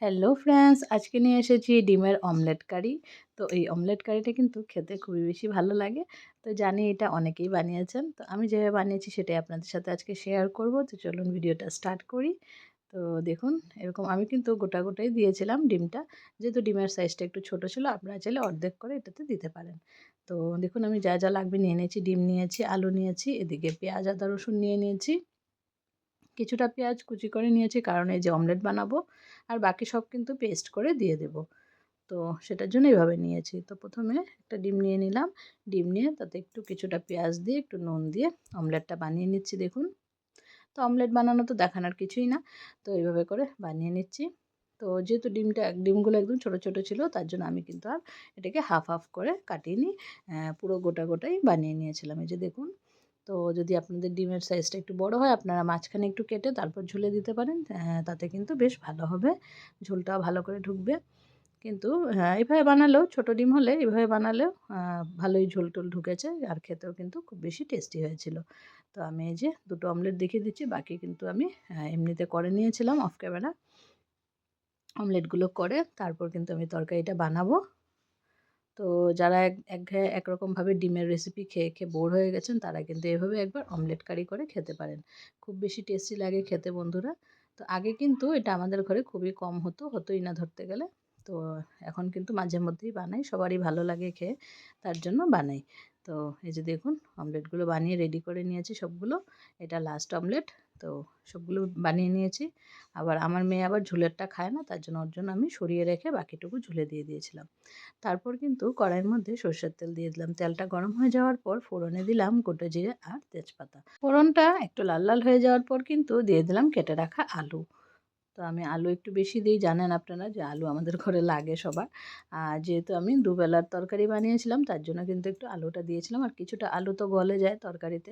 Hello friends, আজকে নিয়ে এসেছি ডিমের অমলেট কারি। তো এই অমলেট কারিটা কিন্তু খেতে খুবই বেশি ভালো লাগে। তো জানি এটা অনেকেই বানিয়েছেন। তো আমি যেভাবে বানিয়েছি সেটাই আপনাদের সাথে আজকে শেয়ার করব। তো চলুন ভিডিওটা স্টার্ট করি। তো দেখুন, এরকম আমি কিন্তু গোটাই দিয়েছিলাম ডিমটা। যেহেতু ডিমের সাইজটা একটু ছোট ছিল, আপনারা চাইলে অর্ধেক করে এটাতে দিতে পারেন। তো দেখুন, আমি যা লাগবে নিয়ে নিয়েছি। ডিম নিয়েছি, আলু নিয়েছি, এদিকে পেঁয়াজ আদা রসুন নিয়ে নিয়েছি। কিছুটা পেঁয়াজ কুচি করে নিয়েছি, কারণ এই যে অমলেট বানাবো। আর বাকি সব কিন্তু পেস্ট করে দিয়ে দেব। তো সেটার জন্য এভাবে নিয়েছি। তো প্রথমে একটা ডিম নিয়ে নিলাম। ডিম নিয়ে তাতে একটু কিছুটা পেঁয়াজ দিয়ে একটু নুন দিয়ে অমলেটটা বানিয়ে নিচ্ছি। দেখুন, তো অমলেট বানানো তো দেখানোর কিছুই না। তো এইভাবে করে বানিয়ে নিচ্ছি। তো যেহেতু ডিমগুলো একদম ছোট ছিল, তার জন্য আমি কিন্তু আর এটাকে হাফ করে কাটিয়ে পুরো গোটাই বানিয়ে নিয়েছিলাম। এই যে দেখুন। তো যদি আপনাদের ডিমের সাইজটা একটু বড় হয়, আপনারা মাঝখানে একটু কেটে তারপর ঝুলে দিতে পারেন। তাতে কিন্তু বেশ ভালো হবে, ঝোলটাও ভালো করে ঢুকবে। কিন্তু হ্যাঁ, এভাবে বানালেও, ছোট ডিম হলে এভাবে বানালেও ভালোই ঝোল-টোল ঢুকেছে, আর খেতেও কিন্তু খুব বেশি টেস্টি হয়েছিল। তো আমি এই যে ২ টো অমলেট দেখিয়ে দিচ্ছি, বাকি কিন্তু আমি এমনিতে করে নিয়েছিলাম অফ ক্যামেরা। অমলেটগুলো করে তারপর কিন্তু আমি তরকারিটা বানাবো। তো যারা একঘেয়ে একরকমভাবে ডিমের রেসিপি খেয়ে বোর হয়ে গেছেন, তারা কিন্তু এভাবে একবার অমলেট কারি করে খেতে পারেন। খুব বেশি টেস্টি লাগে খেতে বন্ধুরা। তো আগে কিন্তু এটা আমাদের ঘরে খুবই কম হতোই না ধরতে গেলে। তো এখন কিন্তু মাঝে মধ্যেই বানাই, সবারই ভালো লাগে খেয়ে, তার জন্য বানাই। তো এই যে দেখুন, অমলেটগুলো বানিয়ে রেডি করে নিয়েছি সবগুলো। এটা লাস্ট অমলেট। তো সবগুলো বানিয়ে নিয়েছি। আবার আমার মেয়ে আবার ঝোলেরটা খায় না, তার জন্য ওর জন্য আমি সরিয়ে রেখে বাকিটুকু ঝুলে দিয়ে দিয়েছিলাম। তারপর কিন্তু কড়াইয়ের মধ্যে সরষের তেল দিয়ে দিলাম। তেলটা গরম হয়ে যাওয়ার পর ফোড়নে দিলাম গোটা জিরে আর তেজপাতা। ফোড়নটা একটু লাল হয়ে যাওয়ার পর কিন্তু দিয়ে দিলাম কেটে রাখা আলু। তো আমি আলু একটু বেশি দিই, জানেন আপনারা যে আলু আমাদের ঘরে লাগে সবার। আর যেহেতু আমি দুবেলার তরকারি বানিয়েছিলাম, তার জন্য কিন্তু একটু আলুটা দিয়েছিলাম। আর কিছুটা আলু তো গলে যায় তরকারিতে,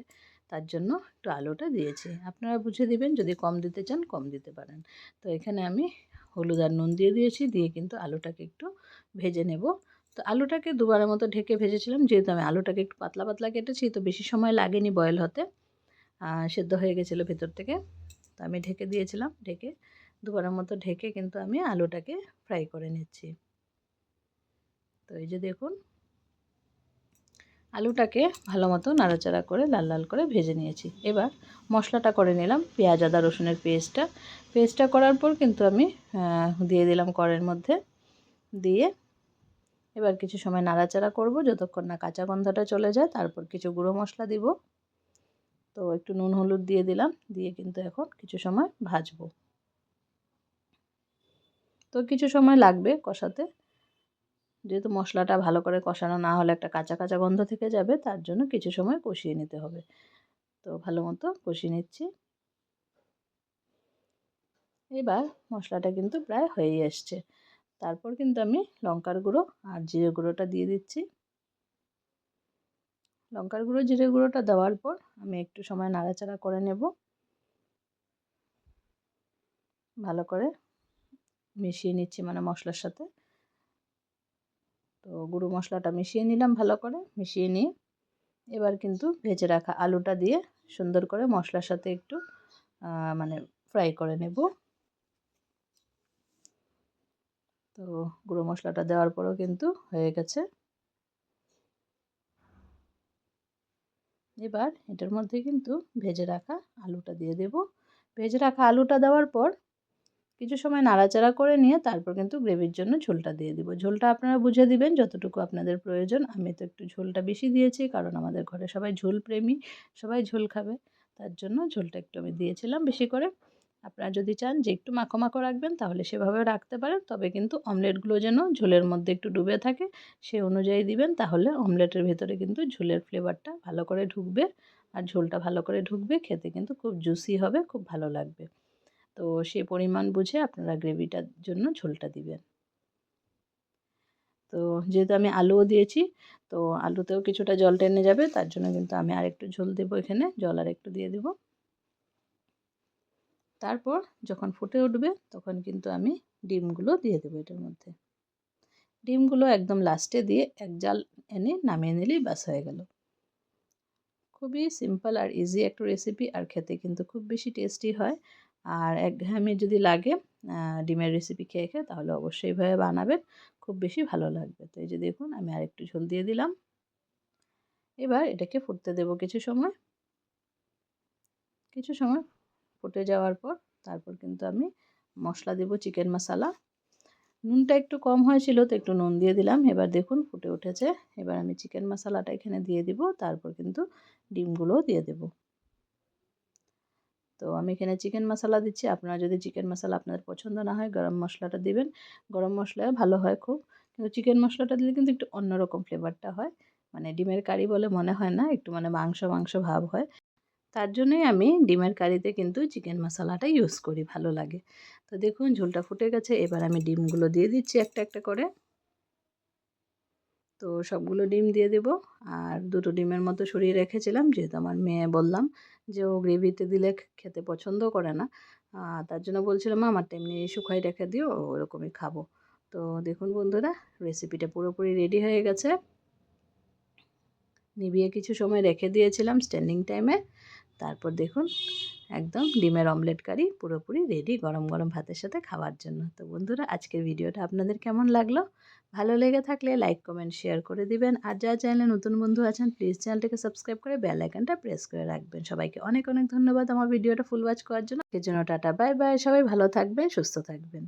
তার জন্য একটু আলুটা দিয়েছি। আপনারা বুঝে দিবেন, যদি কম দিতে চান কম দিতে পারেন। তো এখানে আমি হলুদ আর নুন দিয়ে দিয়েছি, দিয়ে কিন্তু আলুটাকে একটু ভেজে নেব। তো আলুটাকে দুবারের মতো ঢেকে ভেজেছিলাম, যেহেতু আমি আলুটাকে একটু পাতলা কেটেছি, তো বেশি সময় লাগেনি বয়েল হতে। সেদ্ধ হয়ে গেছিলো ভেতর থেকে। তো আমি ঢেকে দিয়েছিলাম, দুবারের মতো ঢেকে কিন্তু আমি আলুটাকে ফ্রাই করে নিচ্ছি। তো এই যে দেখুন, আলুটাকে ভালো মতো নাড়াচাড়া করে লাল করে ভেজে নিয়েছি। এবার মশলাটা করে নিলাম, পেঁয়াজ আদা রসুনের পেস্টটা করার পর কিন্তু আমি দিয়ে দিলাম কড়াইয়ের মধ্যে। দিয়ে এবার কিছু সময় নাড়াচাড়া করব, যতক্ষণ না কাঁচা গন্ধটা চলে যায়। তারপর কিছু গুঁড়ো মশলা দিব। তো একটু নুন হলুদ দিয়ে দিলাম, দিয়ে কিন্তু এখন কিছু সময় ভাজবো। তো কিছু সময় লাগবে কষাতে, যেহেতু মশলাটা ভালো করে কষানো না হলে একটা কাঁচা গন্ধ থেকে যাবে, তার জন্য কিছু সময় কষিয়ে নিতে হবে। তো ভালো মতো কষিয়ে নিচ্ছি। এবার মশলাটা কিন্তু প্রায় হয়েই এসছে। তারপর কিন্তু আমি লঙ্কার গুঁড়ো আর জিরে গুঁড়োটা দিয়ে দিচ্ছি। লঙ্কার গুঁড়ো জিরে গুঁড়োটা দেওয়ার পর আমি একটু সময় নাড়াচাড়া করে নেব, ভালো করে মিশিয়ে নিচ্ছি, মানে মশলার সাথে। তো গুঁড়ো মশলাটা মিশিয়ে নিলাম, ভালো করে মিশিয়ে নিয়ে এবার কিন্তু ভেজে রাখা আলুটা দিয়ে সুন্দর করে মশলার সাথে একটু মানে ফ্রাই করে নেব। তো গুঁড়ো মশলাটা দেওয়ার পরেও কিন্তু হয়ে গেছে। এবার এটার মধ্যে কিন্তু ভেজে রাখা আলুটা দিয়ে দেব। ভেজে রাখা আলুটা দেওয়ার পর কিছু সময় নাড়াচাড়া করে নিয়ে তারপর কিন্তু গ্রেভির জন্য ঝোলটা দিয়ে দিব। ঝোলটা আপনারা বুঝে দিবেন যতটুকু আপনাদের প্রয়োজন। আমি তো একটু ঝোলটা বেশি দিয়েছি, কারণ আমাদের ঘরে সবাই ঝোল প্রেমী, সবাই ঝোল খাবে। তার জন্য ঝোলটা একটু আমি দিয়েছিলাম বেশি করে। আপনারা যদি চান যে একটু মাখো রাখবেন, তাহলে সেভাবেও রাখতে পারেন। তবে কিন্তু অমলেটগুলো যেন ঝোলের মধ্যে একটু ডুবে থাকে, সে অনুযায়ী দিবেন। তাহলে অমলেটের ভেতরে কিন্তু ঝোলের ফ্লেভারটা ভালো করে ঢুকবে, আর ঝোলটা ভালো করে ঢুকবে, খেতে কিন্তু খুব জুসি হবে, খুব ভালো লাগবে। তো সে পরিমাণ বুঝে আপনারা গ্রেভিটার জন্য ঝোলটা দিবেন। তো যেহেতু আমি আলুও দিয়েছি, তো আলুতেও কিছুটা জল টেনে যাবে, তার জন্য কিন্তু আমি আরেকটু ঝোল দেবো, এখানে জল আর একটু দিয়ে দেব। তারপর যখন ফুটে উঠবে, তখন কিন্তু আমি ডিমগুলো দিয়ে দেবো এটার মধ্যে। ডিমগুলো একদম লাস্টে দিয়ে এক জাল এনে নামিয়ে নিলেই ব্যাস হয়ে গেল। খুবই সিম্পল আর ইজি একটা রেসিপি, আর খেতে কিন্তু খুব বেশি টেস্টি হয়। আর একঘেয়েমি যদি লাগে, ডিমের রেসিপি খেয়ে খেয়ে, তাহলে অবশ্যই এইভাবে বানাবেন, খুব বেশি ভালো লাগবে। তো এই যে দেখুন আমি আরেকটু ঝোল দিয়ে দিলাম। এবার এটাকে ফুটতে দেব কিছু সময়। কিছু সময় ফুটে যাওয়ার পর তারপর কিন্তু আমি মশলা দেব, চিকেন মশলা। নুনটা একটু কম হয়েছিল, তো একটু নুন দিয়ে দিলাম। এবার দেখুন ফুটে উঠেছে। এবার আমি চিকেন মশলাটা এখানে দিয়ে দিব, তারপর কিন্তু ডিমগুলোও দিয়ে দেব। তো আমি এখানে চিকেন মশলা দিচ্ছি। আপনারা যদি চিকেন মশলা আপনাদের পছন্দ না হয়, গরম মশলাটা দিবেন। গরম মশলাও ভালো হয় খুব, কিন্তু চিকেন মশলাটা দিলে কিন্তু একটু অন্যরকম ফ্লেভারটা হয়। মানে ডিমের কারি বলে মনে হয় না, একটু মানে মাংস মাংস ভাব হয়। তার জন্যই আমি ডিমের কারিতে কিন্তু চিকেন মশলাটা ইউজ করি, ভালো লাগে। তো দেখুন ঝোলটা ফুটে গেছে। এবার আমি ডিমগুলো দিয়ে দিচ্ছি একটা একটা করে। তো সবগুলো ডিম দিয়ে দেব। আর 2টো ডিমের মতো সরিয়ে রেখেছিলাম, যেহেতু আমার মেয়ে বললাম যে ও গ্রেভিতে দিলে খেতে পছন্দ করে না। তার জন্য বলছিলাম মা আমারটা এমনি শুকাই রেখে দিও, ওরকমই খাবো। তো দেখুন বন্ধুরা, রেসিপিটা পুরোপুরি রেডি হয়ে গেছে। নিভিয়ে কিছু সময় রেখে দিয়েছিলাম স্ট্যান্ডিং টাইমে। তারপর দেখুন একদম ডিমের অমলেট কারি পুরোপুরি রেডি গরম গরম ভাতের সাথে খাওয়ার জন্য। তো বন্ধুরা, আজকের ভিডিওটা আপনাদের কেমন লাগলো? ভালো লেগে থাকলে লাইক কমেন্ট শেয়ার করে দিবেন। আর যারা চ্যানেলে নতুন বন্ধু আছেন প্লিজ চ্যানেলটাকে সাবস্ক্রাইব করে বেল আইকনটা প্রেস করে রাখবেন। সবাইকে অনেক অনেক ধন্যবাদ আমার ভিডিওটা ফুল ওয়াচ করার জন্য। এর জন্য টাটা বাই বাই। সবাই ভালো থাকবেন, সুস্থ থাকবেন।